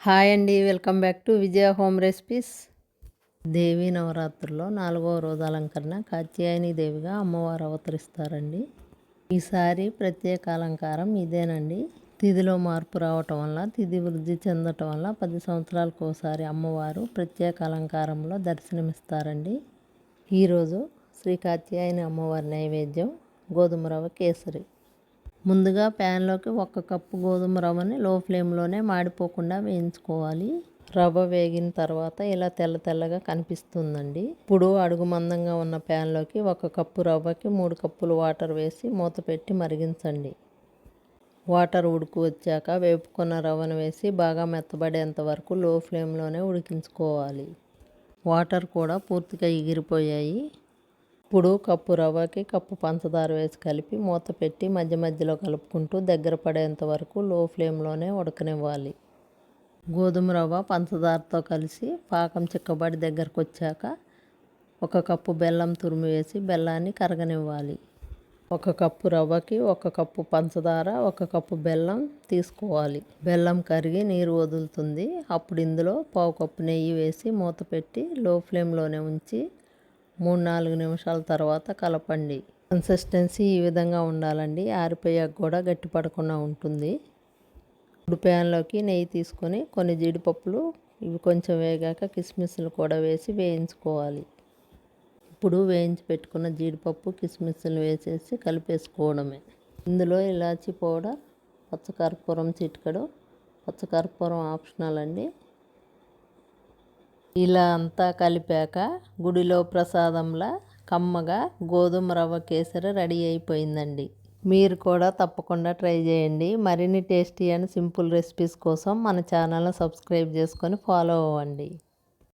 Hi అండి, welcome back to Vijaya home recipes. Devi నవరాత్రుల్లో 4వ రోజు అలంకరణ కాత్యాయని దేవిగా అమ్మవారు అవతరిస్తారండి. ఈసారి ప్రత్యేక అలంకారం ఇదేనండి. తిథిలో మార్పు రావటం వల్ల, తిథి వృద్ధి చెందటం వల్ల 10 సంవత్సరాలకు ఒకసారి అమ్మవారు ప్రత్యేక అలంకారంలో దర్శనమిస్తారండి. ఈరోజు శ్రీ కాత్యాయని అమ్మవారి నైవేద్యం గోధుమ రవ్వ కేసరి. ముందుగా ప్యాన్లోకి 1 కప్పు గోధుమ రవ్వని లో ఫ్లేమ్లోనే మాడిపోకుండా వేయించుకోవాలి. రవ్వ వేగిన తర్వాత ఇలా తెల్లగా కనిపిస్తుందండి. ఇప్పుడు అడుగు మందంగా ఉన్న ప్యాన్లోకి 1 కప్పు రవ్వకి 3 కప్పులు వాటర్ వేసి మూత పెట్టి మరిగించండి. వాటర్ ఉడుకు వచ్చాక వేపుకున్న రవ్వను వేసి బాగా మెత్తబడేంత వరకు లో ఫ్లేమ్లోనే ఉడికించుకోవాలి. వాటర్ కూడా పూర్తిగా ఎగిరిపోయాయి. ఇప్పుడు కప్పు రవ్వకి కప్పు పంచదార వేసి కలిపి మూత పెట్టి మధ్య మధ్యలో కలుపుకుంటూ దగ్గర పడేంత వరకు లో ఫ్లేమ్లోనే ఉడకనివ్వాలి. గోధుమ రవ్వ పంచదారతో కలిసి పాకం చిక్కబడి దగ్గరకు వచ్చాక 1 కప్పు బెల్లం తురిమి వేసి బెల్లాన్ని కరగనివ్వాలి. 1 కప్పు రవ్వకి 1 కప్పు పంచదార 1 కప్పు బెల్లం తీసుకోవాలి. బెల్లం కరిగి నీరు వదులుతుంది. అప్పుడు ఇందులో 1/2 కప్పు నెయ్యి వేసి మూత పెట్టి లో ఫ్లేమ్లోనే ఉంచి 3-4 నిమిషాల తర్వాత కలపండి. కన్సిస్టెన్సీ ఈ విధంగా ఉండాలండి. ఆరిపోయాక కూడా గట్టిపడకుండా ఉంటుంది. ఇప్పుడు ప్యాన్లోకి నెయ్యి తీసుకొని కొన్ని జీడిపప్పులు, ఇవి కొంచెం వేగాక కిస్మిస్లు కూడా వేసి వేయించుకోవాలి. ఇప్పుడు వేయించి పెట్టుకున్న జీడిపప్పు కిస్మిస్లు వేసేసి కలిపేసుకోవడమే. ఇందులో ఇలాచీ పౌడర్, పచ్చకర్పూరం చిటికెడు, పచ్చకర్పూరం ఆప్షనల్ అండి. ఇలా అంతా కలిపాక గుడిలో ప్రసాదంలా కమ్మగా గోధుమ రవ్వ కేసరి రెడీ అయిపోయిందండి. మీరు కూడా తప్పకుండా ట్రై చేయండి. మరిన్ని టేస్టీ అండ్ సింపుల్ రెసిపీస్ కోసం మన ఛానల్ని సబ్స్క్రైబ్ చేసుకొని ఫాలో అవ్వండి.